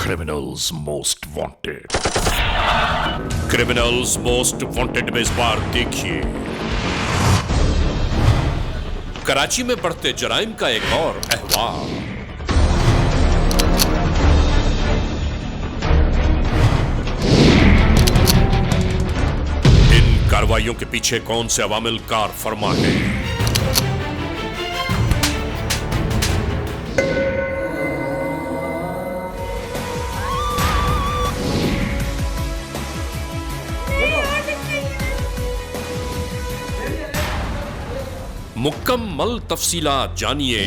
Criminals most wanted. Criminals most wanted में इस बार देखिए कराची में बढ़ते जराइम का एक और अहवाल। इन कार्रवाइयों के पीछे कौन से अवामिल कार फरमा है? मुकम्मल तफसीलात जानिए।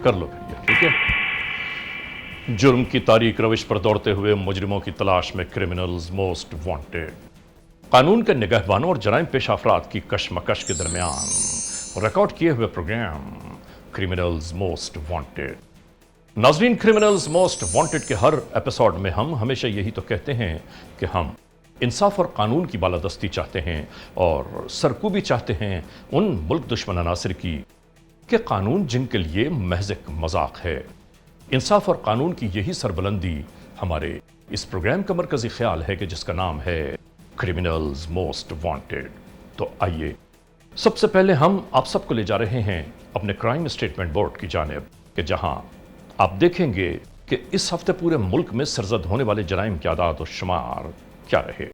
कर लो फिर, ठीक है। जुर्म की तारीक रविश पर दौड़ते हुए मुजरिमों की तलाश में क्रिमिनल्स मोस्ट वांटेड। कानून के निगहबानों और जराइम पेशा अफराद की कशमकश के दरमियान रिकॉर्ड किए हुए प्रोग्राम क्रिमिनल्स मोस्ट वांटेड। नाज़रीन, क्रिमिनल्स मोस्ट वांटेड के हर एपिसोड में हम हमेशा यही तो कहते हैं कि हम इंसाफ और कानून की बालादस्ती चाहते हैं और सरकूबी चाहते हैं उन मुल्क दुश्मन अनासिर की कि कानून जिनके लिए महज एक मजाक है। इंसाफ और कानून की यही सरबुलंदी हमारे इस प्रोग्राम का मरकजी ख्याल है कि जिसका नाम है क्रिमिनल्स मोस्ट वांटेड। तो आइए सबसे पहले हम आप सबको ले जा रहे हैं अपने क्राइम स्टेटमेंट बोर्ड की जानिब कि जहां आप देखेंगे कि इस हफ्ते पूरे मुल्क में सरजद होने वाले जराइम के आदाद और शुमार क्या रहे।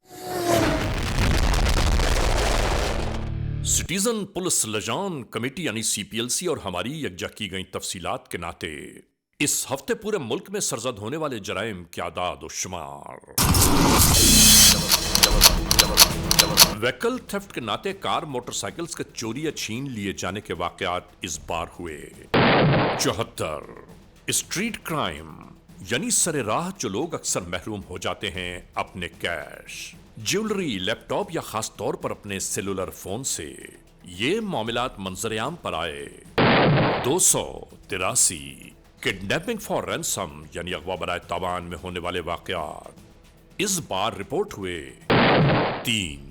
सिटीजन पुलिस लजान कमेटी यानी CPLC और हमारी यकजा की गई तफसीलात के नाते इस हफ्ते पूरे मुल्क में सरजद होने वाले जराइम के आदाद और शुमार। व्हीकल थेफ्ट के नाते कार मोटरसाइकिल्स के चोरी या छीन लिए जाने के वाकयात इस बार हुए 74। स्ट्रीट क्राइम यानी सरे राह जो लोग अक्सर महरूम हो जाते हैं अपने कैश, ज्वेलरी, लैपटॉप या खास तौर पर अपने सेलुलर फोन से, ये मामलात मंजरेआम पर आए 283। किडनैपिंग फॉर रैंसम यानी अगवा बराए तावान में होने वाले वाकयात इस बार रिपोर्ट हुए 3।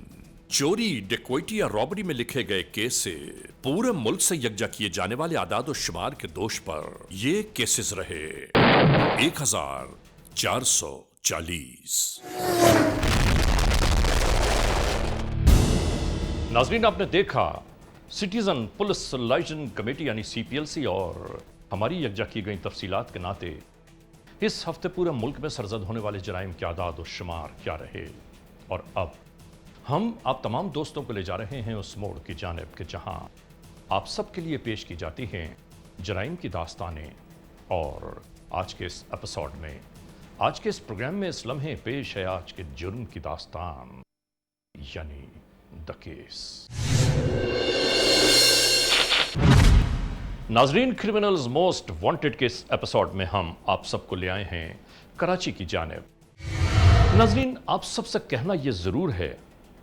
चोरी, डकैती या रॉबरी में लिखे गए केस से पूरे मुल्क से यकजा किए जाने वाले आदाद और शुमार के दोष पर ये केसेस रहे 1440। नाजरीन, आपने देखा सिटीजन पुलिस लाइजन कमेटी यानी CPLC और हमारी यकजा की गई तफसीलात के नाते इस हफ्ते पूरे मुल्क में सरजद होने वाले जराइम के आदाद और शुमार क्या रहे। और अब हम आप तमाम दोस्तों को ले जा रहे हैं उस मोड़ की जानिब के जहां आप सबके लिए पेश की जाती हैं जराइम की दास्तानें। और आज के इस एपिसोड में, आज के इस प्रोग्राम में इस लम्हे पेश है आज के जुर्म की दास्तान यानी द केस। नाजरीन, क्रिमिनल्स मोस्ट वांटेड के इस एपिसोड में हम आप सबको ले आए हैं कराची की जानिब। नाजरीन, आप सबसे कहना यह जरूर है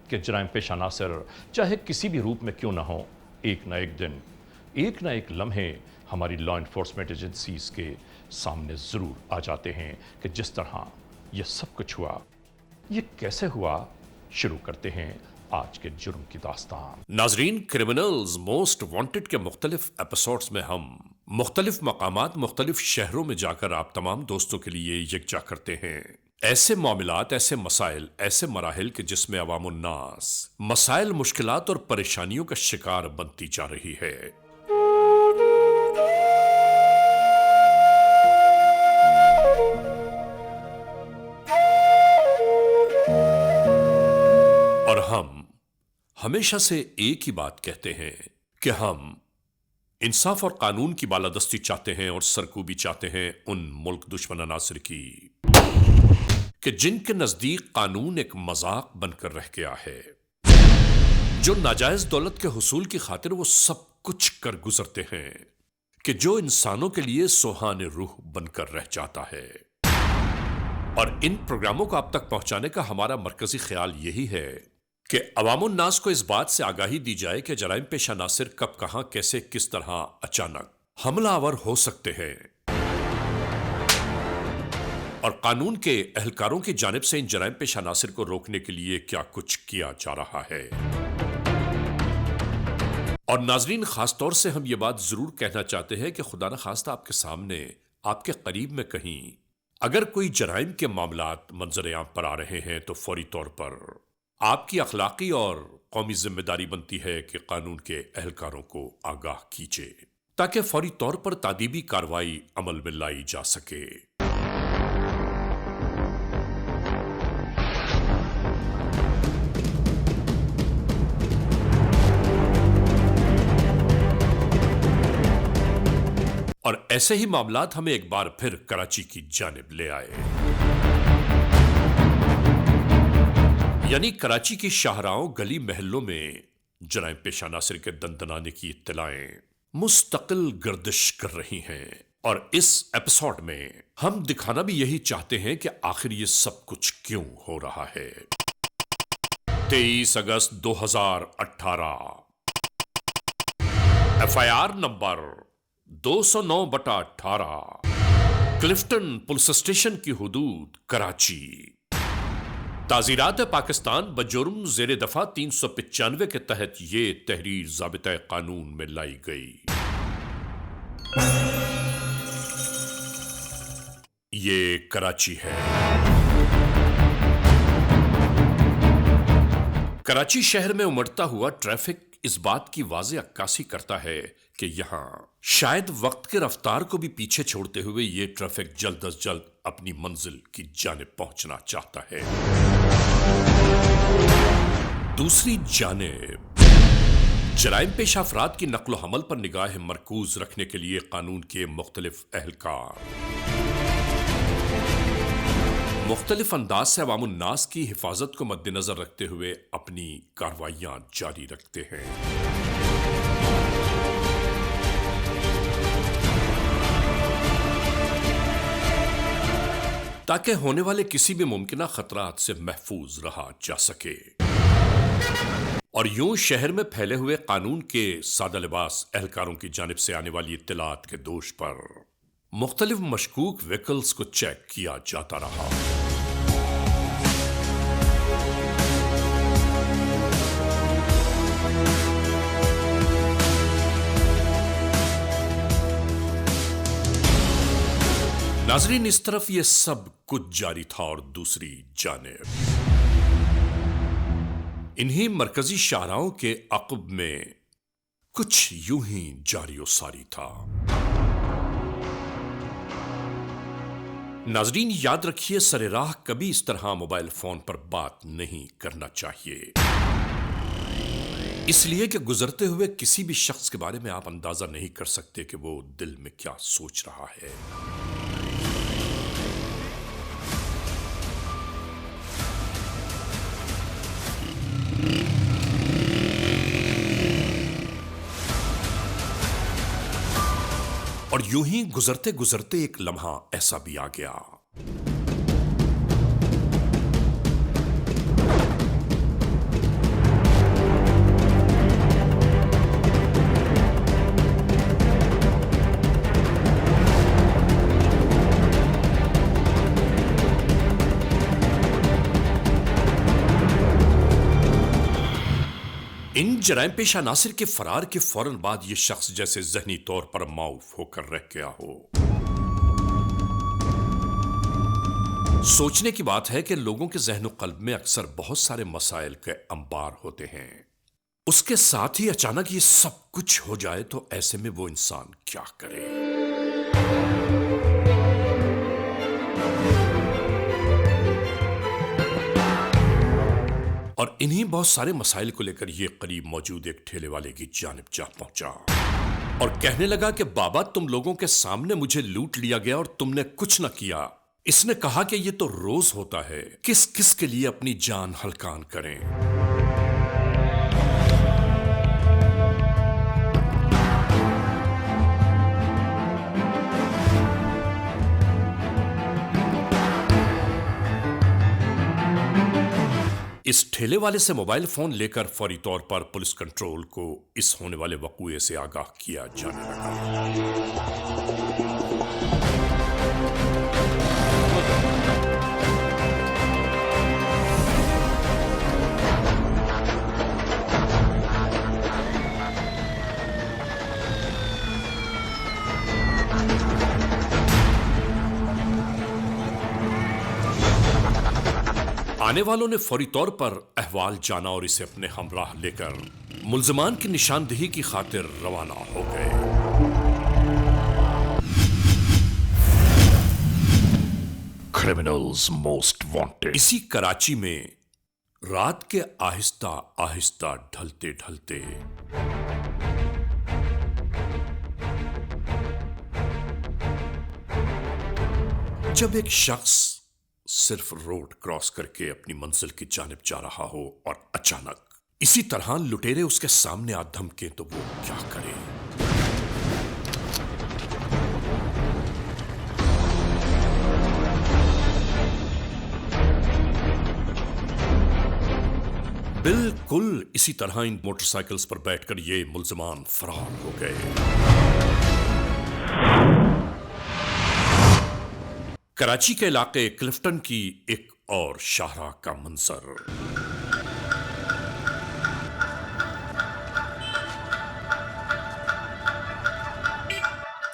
कि जराइम पेशा नासिर चाहे किसी भी रूप में क्यों ना हो, एक ना एक दिन, एक ना एक लम्हे हमारी लॉ इन्फोर्समेंट एजेंसीज के सामने ज़रूर आ जाते हैं कि जिस तरह यह सब कुछ हुआ, ये कैसे हुआ। शुरू करते हैं आज के जुर्म की दास्तान। नाजरीन, क्रिमिनल्स मोस्ट वांटेड के मुख्तलिफ एपिसोड्स में हम मुख्तलिफ मकामात, मुख्तलिफ शहरों में जाकर आप तमाम दोस्तों के लिए यकजा करते हैं ऐसे मामलात, ऐसे मसाइल, ऐसे मराहिल के जिसमें अवामुन्नास मसाइल, मुश्किलात और परेशानियों का शिकार बनती जा रही है। और हम हमेशा से एक ही बात कहते हैं कि हम इंसाफ और कानून की बालादस्ती चाहते हैं और सरकूबी चाहते हैं उन मुल्क दुश्मन अनासिर की कि जिनके नजदीक कानून एक मजाक बनकर रह गया है, जो नाजायज दौलत के हुसूल की खातिर वो सब कुछ कर गुजरते हैं कि जो इंसानों के लिए सुहाने रूह बनकर रह जाता है। और इन प्रोग्रामों को आप तक पहुंचाने का हमारा मरकजी ख्याल यही है कि अवामुन्नास को इस बात से आगाही दी जाए कि जराइम पेशा नासिर कब, कहां, कैसे, किस तरह अचानक हमलावर हो सकते हैं। और कानून के एहलकारों की जानिब से इन जराइम पेशा अनासिर को रोकने के लिए क्या कुछ किया जा रहा है। और नाजरीन, खासतौर से हम ये बात जरूर कहना चाहते हैं कि खुदा न खास्ता आपके सामने, आपके करीब में कहीं अगर कोई जराइम के मामलात मंजर आम पर आ रहे हैं तो फौरी तौर पर आपकी अखलाकी और कौमी जिम्मेदारी बनती है कि कानून के एहलकारों को आगाह कीजिए ताकि फौरी तौर पर तादीबी कार्रवाई अमल में लाई जा सके। और ऐसे ही मामलात हमें एक बार फिर कराची की जानिब ले आए, यानी कराची की शाहराओं गली महलों में जराइम पेशा अनासिर के दंदनाने की इत्तलाएं मुस्तकिल गर्दिश कर रही हैं। और इस एपिसोड में हम दिखाना भी यही चाहते हैं कि आखिर ये सब कुछ क्यों हो रहा है। 23 अगस्त 2018, FIR number 209/18, Clifton police station की हुदूद कराची। ताज़ीरात पाकिस्तान बजुर्म ज़ेरे दफा 395 के तहत ये तहरीर ज़ाबिता कानून में लाई गई। ये कराची है। कराची शहर में उमड़ता हुआ ट्रैफिक इस बात की वाज़ेह अक्कासी करता है कि यहां शायद वक्त के रफ्तार को भी पीछे छोड़ते हुए ये ट्रैफिक जल्द अज जल्द अपनी मंजिल की जानिब पहुंचना चाहता है। दूसरी जानिब जराइम पेशा अफराद की नक्ल हमल पर निगाह मरकूज रखने के लिए कानून के मुख्तलिफ एहलकार मुख्तलिफ अंदाज से अवामुन्नास की हिफाजत को मद्देनजर रखते हुए अपनी कार्रवाइयां जारी रखते हैं। ताकि होने वाले किसी भी मुमकिना खतरात से महफूज रहा जा सके। और यूं शहर में फैले हुए कानून के सादा लिबास एहलकारों की जानिब से आने वाली इत्तलात के दोष पर मुख्तलिफ मशकूक व्हीकल्स को चेक किया जाता रहा। नाजरीन, इस तरफ ये सब कुछ जारी था और दूसरी जानिब इन्हीं मरकजी शाहराओं के अक़ब में कुछ यूं ही जारी सारी था। नाजरीन, याद रखिए, सरे राह कभी इस तरह मोबाइल फोन पर बात नहीं करना चाहिए, इसलिए कि गुजरते हुए किसी भी शख्स के बारे में आप अंदाजा नहीं कर सकते कि वो दिल में क्या सोच रहा है। और यूं ही गुजरते गुजरते एक लम्हा ऐसा भी आ गया। इन जराइम पेशा नासिर के फरार के फौरन बाद यह शख्स जैसे जहनी तौर पर माऊफ होकर रह गया हो। सोचने की बात है कि लोगों के ज़हन क़ल्ब में अक्सर बहुत सारे मसाइल के अंबार होते हैं, उसके साथ ही अचानक ये सब कुछ हो जाए तो ऐसे में वो इंसान क्या करे। और इन्हीं बहुत सारे मसाइल को लेकर ये करीब मौजूद एक ठेले वाले की जानिब जा पहुंचा और कहने लगा कि बाबा, तुम लोगों के सामने मुझे लूट लिया गया और तुमने कुछ न किया। इसने कहा कि ये तो रोज होता है, किस किस के लिए अपनी जान हल्कान करें। इस ठेले वाले से मोबाइल फोन लेकर फौरी तौर पर पुलिस कंट्रोल को इस होने वाले वक़ूए से आगाह किया जाने लगा। आने वालों ने फौरी तौर पर अहवाल जाना और इसे अपने हमराह लेकर मुल्जिमान की निशानदेही की खातिर रवाना हो गए। Criminals most wanted. इसी कराची में रात के आहिस्ता आहिस्ता ढलते ढलते जब एक शख्स सिर्फ रोड क्रॉस करके अपनी मंजिल की जानिब जा रहा हो और अचानक इसी तरह लुटेरे उसके सामने आ धमके तो वो क्या करे। बिल्कुल इसी तरह इन मोटरसाइकिल्स पर बैठकर ये मुल्जिमान फरार हो गए। कराची के इलाके क्लिफ्टन की एक और शाहराह का मंजर।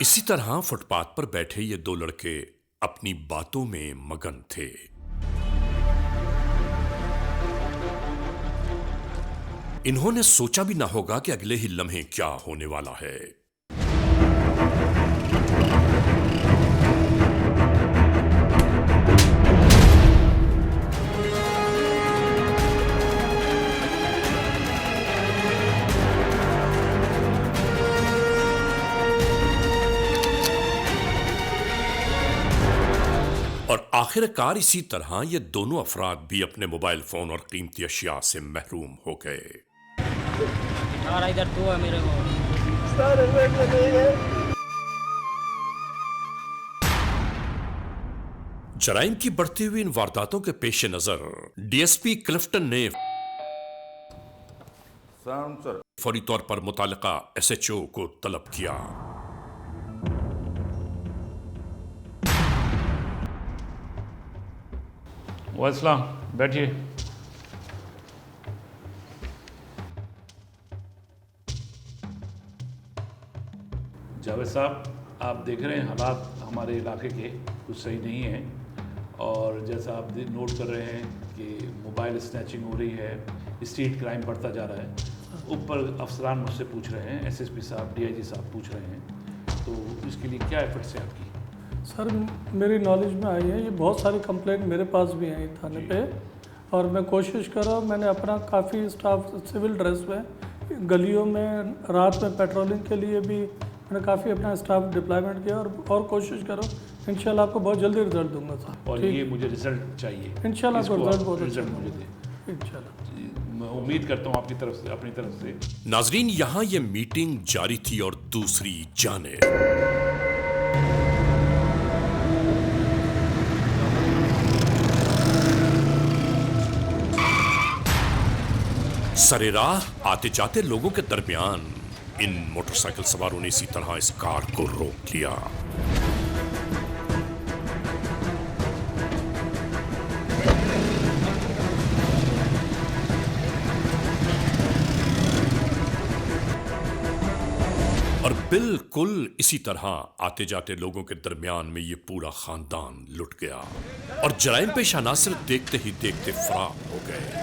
इसी तरह फुटपाथ पर बैठे ये दो लड़के अपनी बातों में मगन थे। इन्होंने सोचा भी ना होगा कि अगले ही लम्हे क्या होने वाला है। और आखिरकार इसी तरह ये दोनों अफराद भी अपने मोबाइल फोन और कीमती अशिया से महरूम हो गए। और इधर तू है मेरे को। जराइम की बढ़ती हुई इन वारदातों के पेश नजर डीएसपी क्लिफ्टन ने फौरी तौर पर मुतालिका एसएचओ को तलब किया। वालेकुम, बैठिए। जावेद साहब, आप देख रहे हैं हालात हमारे इलाके के कुछ सही नहीं हैं और जैसा आप नोट कर रहे हैं कि मोबाइल स्नैचिंग हो रही है, स्ट्रीट क्राइम बढ़ता जा रहा है। ऊपर अफसरान मुझसे पूछ रहे हैं, एसएसपी साहब, डीआईजी साहब पूछ रहे हैं, तो इसके लिए क्या एफर्ट्स हैं आपकी? सर, मेरी नॉलेज में आई है, ये बहुत सारी कंप्लेंट मेरे पास भी हैं थाने पे, और मैं कोशिश कर रहा हूँ। मैंने अपना काफ़ी स्टाफ सिविल ड्रेस में गलियों में रात में पेट्रोलिंग के लिए भी मैंने काफ़ी अपना स्टाफ डिप्लॉयमेंट किया और कोशिश करो। इंशाल्लाह आपको बहुत जल्दी रिजल्ट दूंगा सर। और ये मुझे रिजल्ट चाहिए इंशाल्लाह, आपको रिजल्ट बहुत अच्छा रिजल्ट मुझे दे इंशाल्लाह। मैं उम्मीद करता हूँ आपकी तरफ से, अपनी तरफ से। नाजरीन, यहां ये मीटिंग जारी थी और दूसरी जानिब सरेराह आते जाते लोगों के दरमियान इन मोटरसाइकिल सवारों ने इसी तरह इस कार को रोक लिया। और बिल्कुल इसी तरह आते जाते लोगों के दरमियान में ये पूरा खानदान लुट गया और जराइम पेशा नासिर देखते ही देखते फरार हो गए।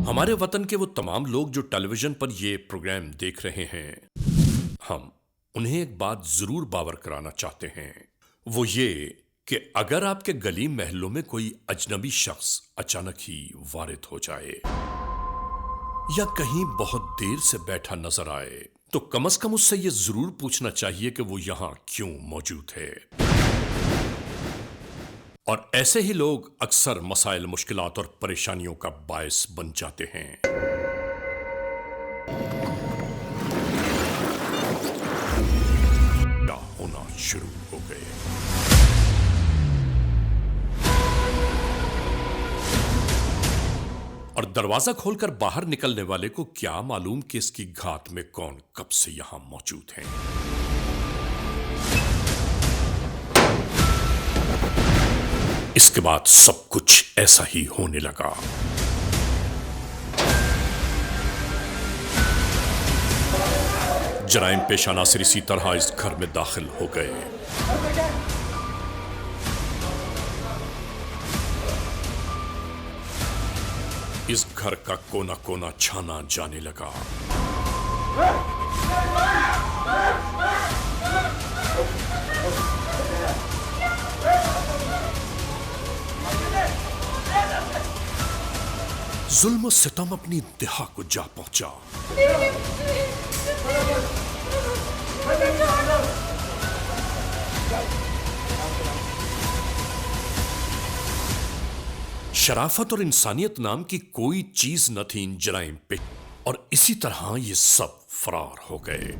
हमारे वतन के वो तमाम लोग जो टेलीविजन पर ये प्रोग्राम देख रहे हैं, हम उन्हें एक बात जरूर बावर कराना चाहते हैं। वो ये कि अगर आपके गली महलों में कोई अजनबी शख्स अचानक ही वारिद हो जाए या कहीं बहुत देर से बैठा नजर आए, तो कम से कम उससे ये जरूर पूछना चाहिए कि वो यहां क्यों मौजूद है। और ऐसे ही लोग अक्सर मसाइल, मुश्किलात और परेशानियों का बायस बन जाते हैं। क्या होना शुरू हो गए। और दरवाजा खोलकर बाहर निकलने वाले को क्या मालूम कि इसकी घात में कौन कब से यहां मौजूद है। इसके बाद सब कुछ ऐसा ही होने लगा। जराइम पेश अनासिर इसी तरह इस घर में दाखिल हो गए। इस घर का कोना कोना छाना जाने लगा। जुल्म सितम अपनी इंतहा को जा पहुंचा। शराफत और इंसानियत नाम की कोई चीज न थी इन जराइम पे, और इसी तरह ये सब फरार हो गए।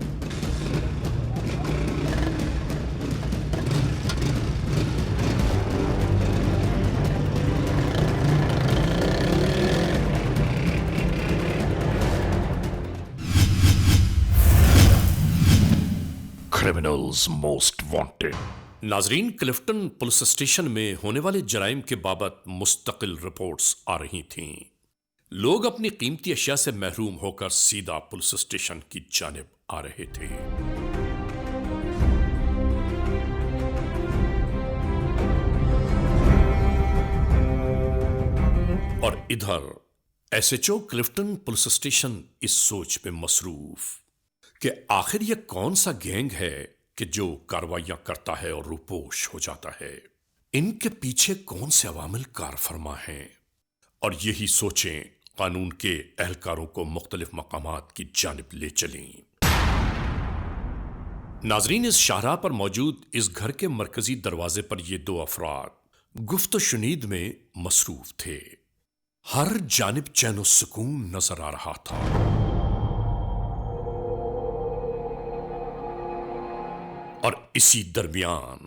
Criminals most wanted. नाजरीन, क्लिफ्टन पुलिस स्टेशन में होने वाले जराइम के बाबत मुस्तकिल रिपोर्ट्स आ रही थीं। लोग अपनी कीमती अशिया से महरूम होकर सीधा पुलिस स्टेशन की जानिब आ रहे थे। और इधर एसएचओ क्लिफ्टन पुलिस स्टेशन इस सोच में मसरूफ कि आखिर यह कौन सा गैंग है कि जो कार्रवाइयां करता है और रूपोश हो जाता है। इनके पीछे कौन से अवामिल कारफरमा हैं, और यही सोचें कानून के एहलकारों को मुख्तलिफ मकामात की जानिब ले चलें। नाजरीन, इस शाहराह पर मौजूद इस घर के मरकजी दरवाजे पर ये दो अफराद गुफ्त शुनीद में मसरूफ थे। हर जानिब चैन सुकून नजर आ रहा था, और इसी दरमियान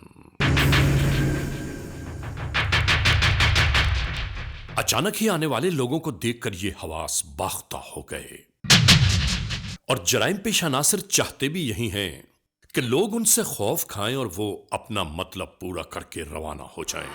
अचानक ही आने वाले लोगों को देखकर ये हवास बाख्ता हो गए। और जराइम पेशा नासिर चाहते भी यही हैं कि लोग उनसे खौफ खाएं और वो अपना मतलब पूरा करके रवाना हो जाएं।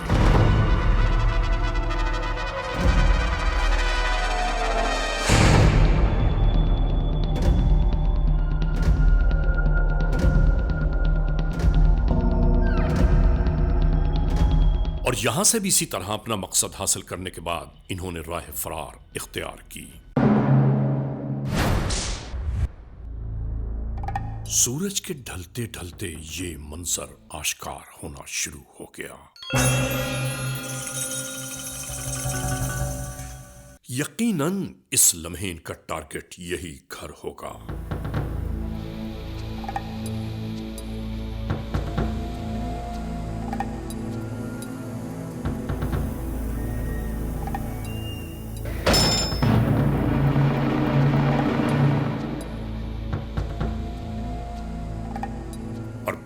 और यहां से भी इसी तरह अपना मकसद हासिल करने के बाद इन्होंने राह फरार इख्तियार की। सूरज के ढलते ढलते ये मंजर आश्कार होना शुरू हो गया। यकीनन इस लम्हे इनका टारगेट यही घर होगा।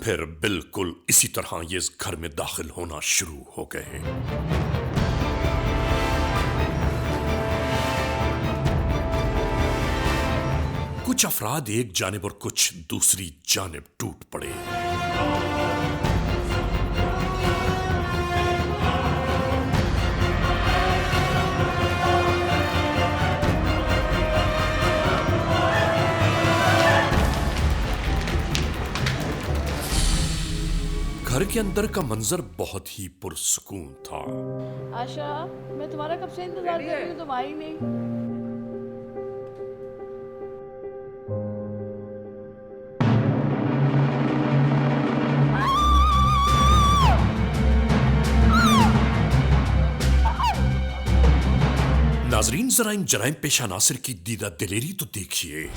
फिर बिल्कुल इसी तरह ये इस घर में दाखिल होना शुरू हो गए। कुछ अफराद एक जानिब और कुछ दूसरी जानिब टूट पड़े। घर के अंदर का मंजर बहुत ही पुरसुकून था। आशा, मैं तुम्हारा कब से इंतजार कर रही हूँ, तुम आई नहीं। नाजरीन, जरा इन जराइम पेशा नासिर की दीदा दिलेरी तो देखिए।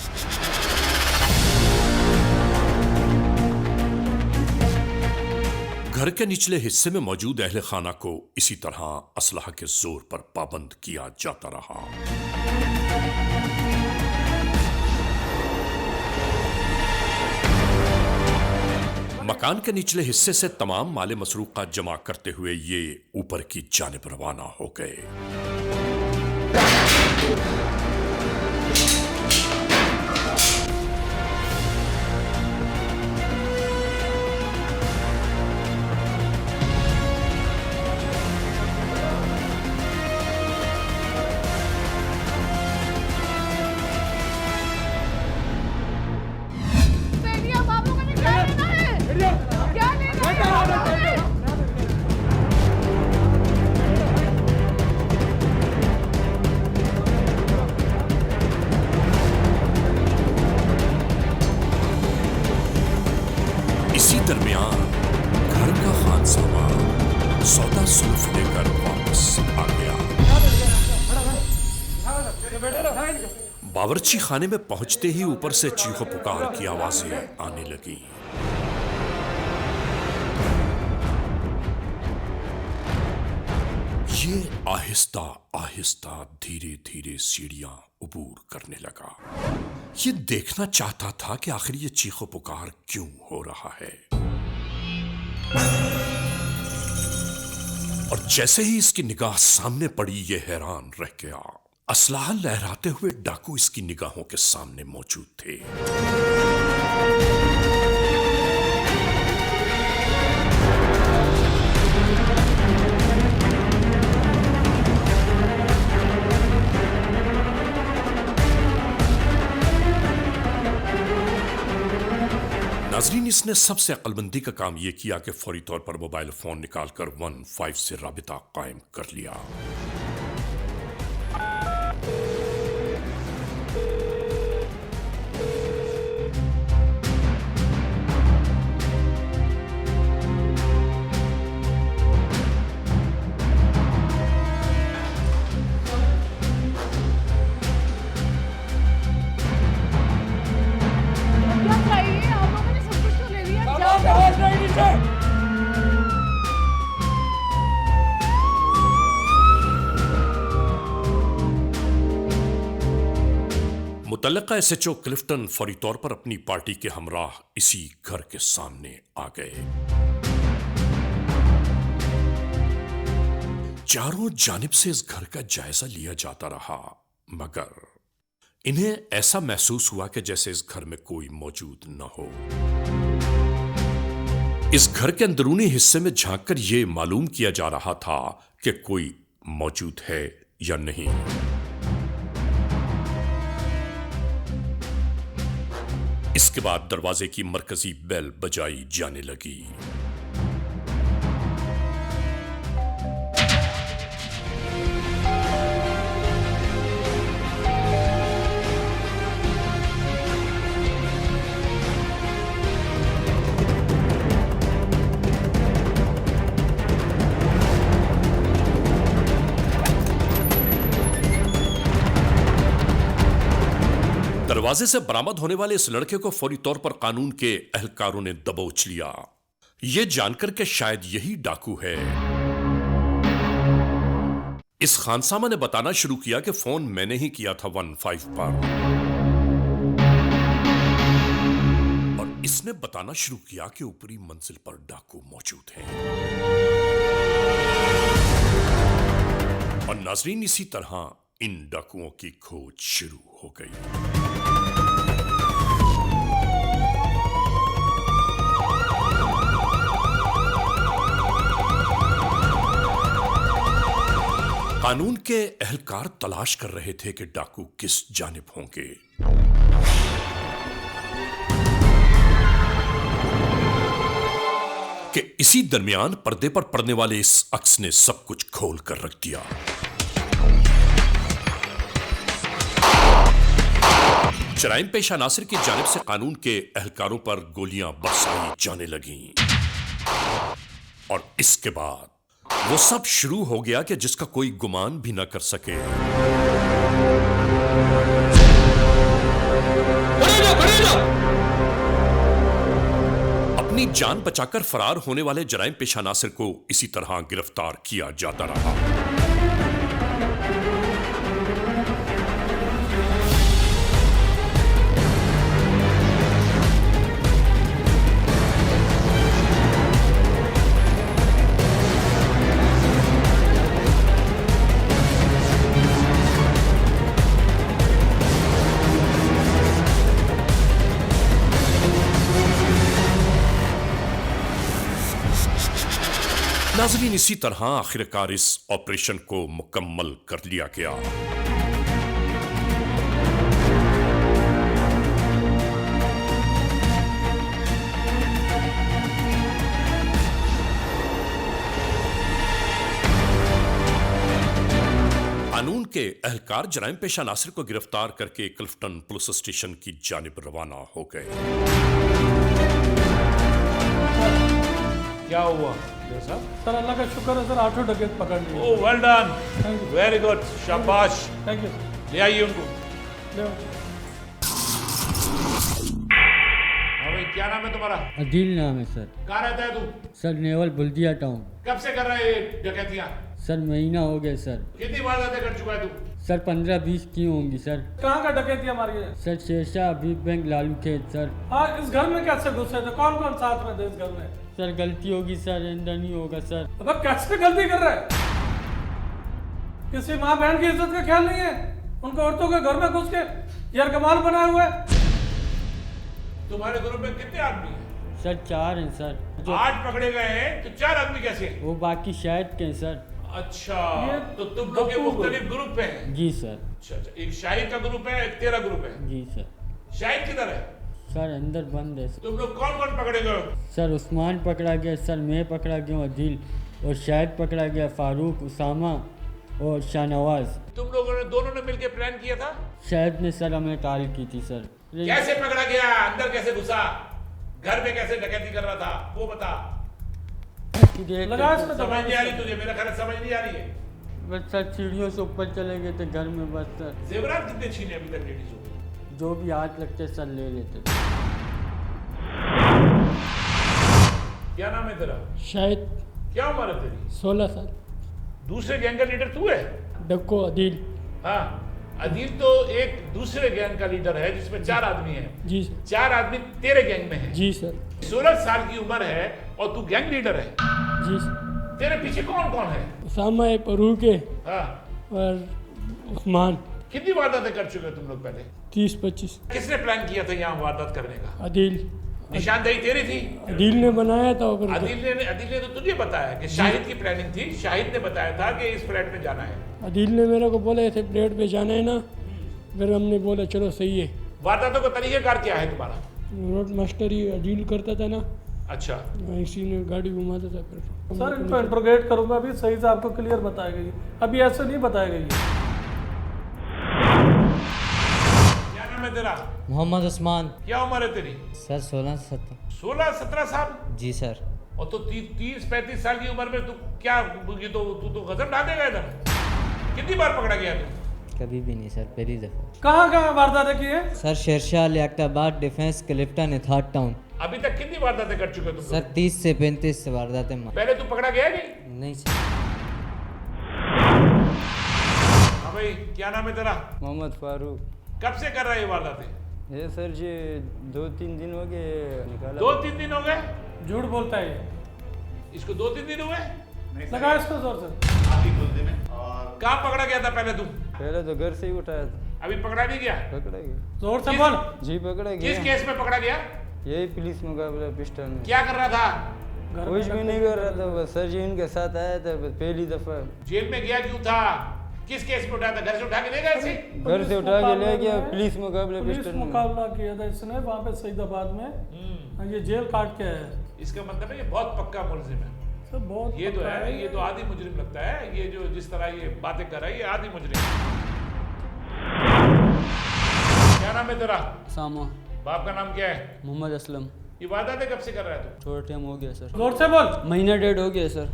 घर के निचले हिस्से में मौजूद अहले खाना को इसी तरह असलहा के जोर पर पाबंद किया जाता रहा। मकान के निचले हिस्से से तमाम माले मसरूका जमा करते हुए ये ऊपर की जानिब रवाना हो गए। दरमियान घर का खानसामा सौदा सुल्फ लेकर वापस आ गया। बावर्ची खाने में पहुंचते ही ऊपर से चीखो पुकार की आवाजें आने लगी। ये आहिस्ता आहिस्ता धीरे धीरे सीढ़ियां उबूर करने लगा। ये देखना चाहता था कि आखिर ये चीखो पुकार क्यों हो रहा है। और जैसे ही इसकी निगाह सामने पड़ी, ये हैरान रह गया। असलाह लहराते हुए डाकू इसकी निगाहों के सामने मौजूद थे। नाजरीन, इसने सबसे अक्लमंदी का काम यह किया कि फौरी तौर पर मोबाइल फोन निकालकर 15 से राबिता कायम कर लिया। क्या चाहिए? आप लोगों ने सब कुछ तो ले लिया। जाओ। मुतल्लिका एसएचओ क्लिफ्टन फौरी तौर पर अपनी पार्टी के हमराह इसी घर के सामने आ गए। चारों जानिब से इस घर का जायजा लिया जाता रहा, मगर इन्हें ऐसा महसूस हुआ कि जैसे इस घर में कोई मौजूद न हो। इस घर के अंदरूनी हिस्से में झांककर यह मालूम किया जा रहा था कि कोई मौजूद है या नहीं। इसके बाद दरवाजे की मरकजी बेल बजाई जाने लगी। दरवाजे से बरामद होने वाले इस लड़के को फौरी तौर पर कानून के एहलकारों ने दबोच लिया, यह जानकर के शायद यही डाकू है। इस खानसामा ने बताना शुरू किया कि फोन मैंने ही किया था 15 पर, और इसने बताना शुरू किया कि ऊपरी मंजिल पर डाकू मौजूद है। और नाजरीन, इसी तरह इन डाकुओं की खोज शुरू हो गई। कानून के एहलकार तलाश कर रहे थे कि डाकू किस जानिब होंगे। कि इसी दरमियान पर्दे पर पड़ने वाले इस अक्स ने सब कुछ खोल कर रख दिया। जराइम पेशा नासिर की जानिब से कानून के एहलकारों पर गोलियां बरसाई जाने लगीं, और इसके बाद वो सब शुरू हो गया कि जिसका कोई गुमान भी न कर सके। अपनी जान बचाकर फरार होने वाले जराइम पेशा नासिर को इसी तरह गिरफ्तार किया जाता रहा। नाज़रीन, इसी तरह आखिरकार इस ऑपरेशन को मुकम्मल कर लिया गया। कानून के एहलकार जराइम पेशा नासिर को गिरफ्तार करके क्लिफ्टन पुलिस स्टेशन की जानिब रवाना हो गए। क्या हुआ जय साहब? सर अल्लाह का शुक्र है सर, 8 डकैत पकड़ लिए। Oh well done, thank you, very good, शाबाश। Thank you sir. ले आइए उनको। ले हाँ भाई, क्या नाम है तुम्हारा? अदील नाम है सर। कहाँ रहता है तू? Sir naval Baldia town. कब से कर रहा है ये डकैतियाँ? सर महीना हो गया सर। कितनी वारदातें कर चुका है तू? सर 15-20 की होंगी सर। कहाँ का डकैतियाँ मारी है? सर शेरशाह अबीब बैंक लालू खेत सर। हाँ, इस घर में कैसे घुसे थे? कौन कौन साथ में थे इस घर में? सर गलती होगी सर, अंदर नहीं होगा सर। अब कैसे गलती कर रहा है? किसी माँ बहन की इज्जत का ख्याल नहीं है? उनको औरतों के घर में घुस के यरगमाल बनाए हुए। तुम्हारे ग्रुप में कितने आदमी हैं? सर 4 हैं सर। 8 पकड़े गए हैं तो 4 आदमी कैसे हैं? वो बाकी शायद के हैं सर। अच्छा, ये तो तुम लोग के गप्पू मुख्तलिफ ग्रुप हैं? जी सर। अच्छा अच्छा, एक शाहिद का ग्रुप है, एक तेरा ग्रुप है। जी सर। शाहिद किधर है? सर अंदर बंद है सर। तुम लोग कौन कौन पकड़े गए हो? सर उस्मान पकड़ा गया सर, मैं पकड़ा गया हूँ अदील, और शाहिद पकड़ा गया, फारूक, उसामा और शाहनवाज। तुम लोगों ने दोनों ने मिलकर प्लान किया था? शाहिद ने सर हमें टाल की थी सर। कैसे पकड़ा गया? अंदर कैसे घुसा? घर में कैसे डकैती कर रहा था वो बता। लगा इसमें समझ नहीं आ रही तुझे? मेरा ख्याल है समझ नहीं आ रही है। बस सर सीढ़ियों से ऊपर चले गए थे घर में बस सर। जेवरात कितने छीने अभी तक लेडीजों को? जो भी हाथ लगते सर ले लेते थे। क्या नाम है तेरा? शायद क्या उम्र है तेरी? 16 साल। दूसरे गैंग का लीडर तू है? डक्को अदील। हाँ, अदील तो एक दूसरे गैंग का लीडर है जिसमें 4 आदमी हैं। जी सर। 4 आदमी तेरे गैंग में हैं। जी सर। 16 साल की उम्र है और तू गैंग लीडर है। जी सर। तेरे पीछे कौन कौन है? उसामा है, फरूक है हाँ, और उस्मान। कितनी वारदातें कर चुके हो तुम लोग पहले? 30-25। किसने प्लान किया था यहाँ वारदात करने का? अदील। निशानदेही तेरी थी? अदील ने बनाया था। और अदील ने तो तुझे बताया कि शाहिद की प्लानिंग थी। शाहिद ने बताया था कि इस फ्लैट में जाना है। अदील ने मेरे को बोला ऐसे प्लेट पे जाना है ना, फिर हमने बोला चलो सही है। वारदातों का तरीकेकार क्या है तुम्हारा? रोड मास्टर ही अदील करता था ना, अच्छा, इसी ने गाड़ी घुमाता था। फिर सर इनको इंट्रोगेट करूंगा अभी, सही से आपको क्लियर बताएगा ये। अभी ऐसे नहीं बताएगा ये। क्या नाम है तेरा? मोहम्मद उस्मान। क्या उम्र है तेरी? सर 16-17। 16-17 साल? जी सर। और तो 30-35 साल की उम्र में तू क्या, ये तो तू तो गजब ढा देगा इधर। कितनी बार पकड़ा गया तू? कभी भी नहीं सर, पहली दफ़ा। कहाँ कहाँ वारदातें की है? Sir Shershah, Liaquatabad, Defence, Clifton, थाट टाउन। अभी तक कितनी वारदातें कर चुके हो तुम सर लोग? 30 से 35 वारदातें मार। पहले तू पकड़ा गया नहीं? नहीं सर। हाँ भाई, क्या नाम है तेरा? मोहम्मद फारूक। कब से कर रहा है ये वारदातें? ये सर जी 2-3 दिन हो गए निकाला। 2-3 दिन हो गए? झूठ बोलता है ये। इसको 2-3 दिन हुए? लगा इसको जोर से। कहाँ पकड़ा गया था पहले तू? पहले तो घर से ही उठाया था। अभी पकड़ा नहीं गया? पकड़ा गया। जोर से किस- बोल। जी पकड़ा किस गया। केस में पकड़ा गया? यही पुलिस मुकाबला पिस्टल में। क्या कर रहा था? घर कुछ में भी नहीं कर रहा था, बस सर जी इनके साथ आया था बस पहली दफा। जेल में गया क्यों था? किस केस में उठाया था? घर से उठा के ले गए इसे? घर से उठा के ले गया पुलिस मुकाबला पुलिस पिस्टल में। मुकाबला किया था इसने वहाँ पे सईदाबाद में। ये जेल काट के आया है। इसका मतलब है ये बहुत पक्का मुलजिम है। सर बहुत ये तो पक्का है, ये तो आदि मुजरिम लगता है। ये जो जिस तरह ये बातें कर रहा है ये आदि मुजरिम है। क्या नाम है तेरा? सामा। बाप का नाम क्या है? मोहम्मद असलम। ये वारदातें कब से कर रहा है तू? थोड़ा टाइम हो गया सर। जोर से बोल। महीना डेढ़ हो गया सर।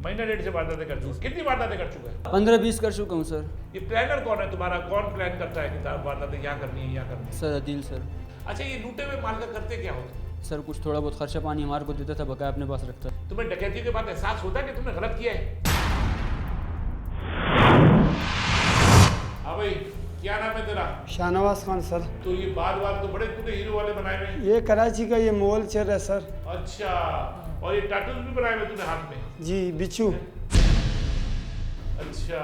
महीना डेढ़ से वारदातें कर चुका है। कितनी वारदातें कर चुका है? 15-20 कर चुका हूँ सर। ये प्लानर कौन है तुम्हारा? कौन प्लान करता है कि तार वारदातें यहाँ करनी है, यहाँ करनी है? Sir Adeel sir. अच्छा, ये लूटे हुए माल का करते क्या होते? सर कुछ थोड़ा बहुत खर्चा पानी हमारे को देता था, बकाया अपने पास रखता। तुम्हें डकैती के बाद एहसास होता है कि तुमने गलत किया है? हाँ भाई, क्या नाम है तेरा? शाहनवाज खान सर। तो ये बाल तो बड़े तूने हीरो वाले बनाए हुए हैं। ये कराची का ये मॉल चल रहा है सर। अच्छा, और ये टैटूज भी बनाए हुए तूने हाथ में? जी बिच्छू। अच्छा,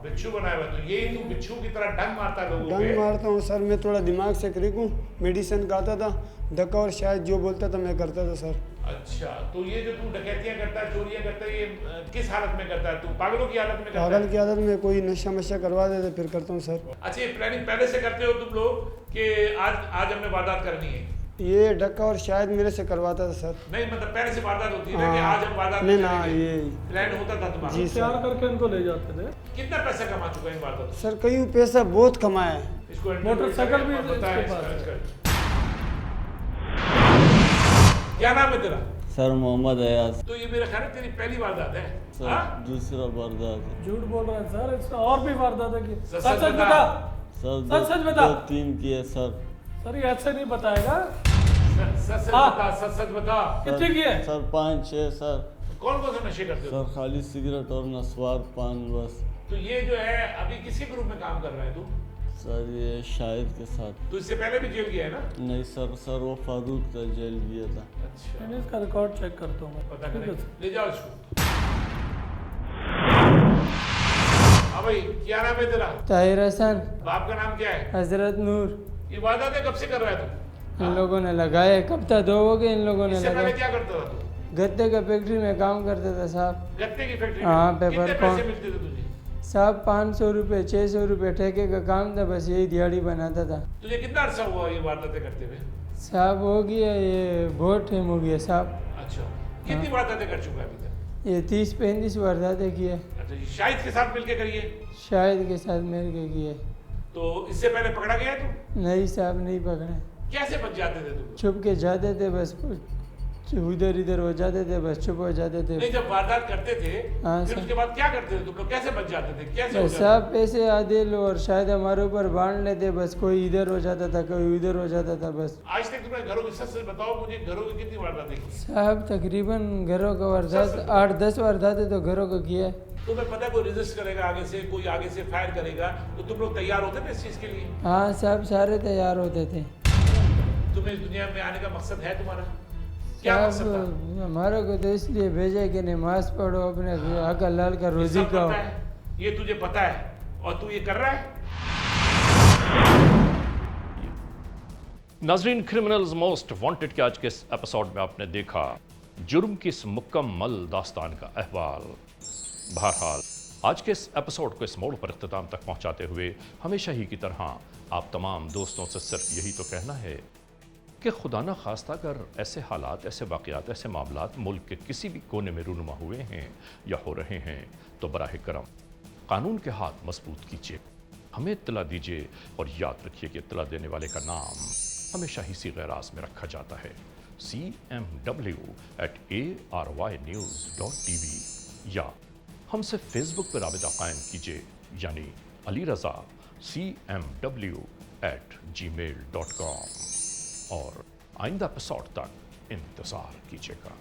बिच्छू बनाया हुआ। तो यही तू बिच्छू की तरह डंग मारता है लोगों डंग पे? मारता हूँ सर, मैं थोड़ा दिमाग से क्रिक हूँ। मेडिसिन खाता था, धक्का और शायद जो बोलता था मैं करता था सर। अच्छा, तो ये जो तू डकैतियां करता है, चोरियां करता है, ये किस हालत में करता है? तू पागलों की हालत में करता पागल है? की आदत में कोई नशा मशा करवा देते फिर करता हूँ सर। अच्छा, ये प्लानिंग पहले से करते हो तुम लोग कि आज हमने वारदात करनी है? ये धक्का और शायद मेरे से करवाता था सर। नहीं, मतलब पहले से वारदात होती है ना कि हाँ। आज हम वारदात नहीं नहीं ना, करेंगे। ये प्लान होता था तुम्हारा? जी प्यार सर। करके इनको ले जाते थे। कितना पैसा कमा चुका है इन वारदातों से? सर कहीं पैसा बहुत कमाया है। इसको मोटरसाइकिल भी बताया इसके पास क्या नाम है तेरा? सर मोहम्मद अयाज। तो ये मेरा ख्याल है तेरी पहली वारदात है। सर हाँ? दूसरा वारदात है। झूठ बोल रहा है सर, इसका और भी वारदात है कि सच सच बता। बता। सर सच बता। 2-3 किए सर। सर ये ऐसे नहीं बताएगा। सच हाँ। बता, सच बता। कितने किए? Sir 5-6 sir. कौन कौन से नशे करते हो? सर खाली सिगरेट और नस्वार पान बस। तो ये जो है अभी किसके ग्रुप में काम कर रहा है तू? सर ये शाहिद के साथ। तो इससे पहले भी जेल गया है ना? नहीं सर वो फारूक का जेल गया था। अच्छा, मैंने इसका रिकॉर्ड चेक करता हूँ मैं। पता ठीक है करें, सर। ले जाओ इसको। हाँ भाई, क्या नाम है तेरा? ताहिर हसन। बाप का नाम क्या है? हजरत नूर। ये वारदातें कब से कर रहा है तू? इन लोगों ने लगाया, एक हफ्ता 2 हो गए इन लोगों ने इससे पहले लगाया। क्या करता था तू? गत्ते का फैक्ट्री में काम करता था साहब। गत्ते की फैक्ट्री हाँ, में? पेपर कितने कौन- पैसे मिलते थे तुझे? साहब 500 रुपये 600 रुपये ठेके का काम था, बस यही दिहाड़ी बनाता था। तुझे कितना अर्सा हुआ ये वारदातें करते हुए? साहब हो गया ये बहुत टाइम हो गया साहब। अच्छा, कितनी वारदातें कर चुका है अभी तक? ये 30-35 वारदातें किए। अच्छा, ये शाहिद के साथ मिलके करिए। शाहिद के साथ मेरे के किए। तो इससे पहले पकड़ा गया है तू? नहीं साहब नहीं पकड़े। कैसे बच जाते थे तुम? छुप के जाते थे बस, उधर इधर हो जाते थे, बस चुप हो जाते थे। नहीं, जब वारदात करते थे हाँ, फिर सर। उसके बाद क्या करते थे तुम लोग? कैसे बच जाते थे? कैसे हो बस जाते साहब पैसे आधे लो और शायद हमारे ऊपर बांध लेते, बस कोई इधर हो जाता था कोई उधर हो जाता था बस। थे? आज तक तुमने घरों की सच सच बताओ मुझे, घरों की कितनी वारदातें की? साहब तकरीबन घरों का वारदात 8-10 वारदातें तो घरों को किया है। तुम्हें पता है कोई रेजिस्ट करेगा आगे से, कोई आगे से फायर करेगा, तो तुम लोग तैयार होते थे इस चीज के लिए? हाँ साहब सारे तैयार होते थे। तुम्हें इस दुनिया में आने का मकसद है तुम्हारा? क्या मकसद था? साहब हमारे को तो इसलिए भेजा कि नमाज पढ़ो, अपने हक हलाल का ये रोजी सब खाओ। पता है, ये तुझे पता है और तू ये कर रहा है? नाजरीन, क्रिमिनल्स मोस्ट वांटेड के आज के इस एपिसोड में आपने देखा जुर्म की इस मुकम्मल दास्तान का अहवाल। बहरहाल आज के इस एपिसोड को इस मोड़ पर इख्तिताम तक पहुंचाते हुए हमेशा ही की तरह आप तमाम दोस्तों से सिर्फ यही तो कहना है कि खुदा न खास्ता अगर ऐसे हालात, ऐसे वाक़यात, ऐसे मामलात मुल्क के किसी भी कोने में रूनुमा हुए हैं या हो रहे हैं तो बराह करम कानून के हाथ मजबूत कीजिए, हमें इत्तला दीजिए और याद रखिए कि इत्तला देने वाले का नाम हमेशा ही सीग़े राज़ में रखा जाता है, cmw@arYnews.tv या हमसे फेसबुक पर राबिता कायम कीजिए, यानी अली रज़ा cmw@gmail.com और आइंदा एपिसोड तक इंतज़ार कीजिएगा।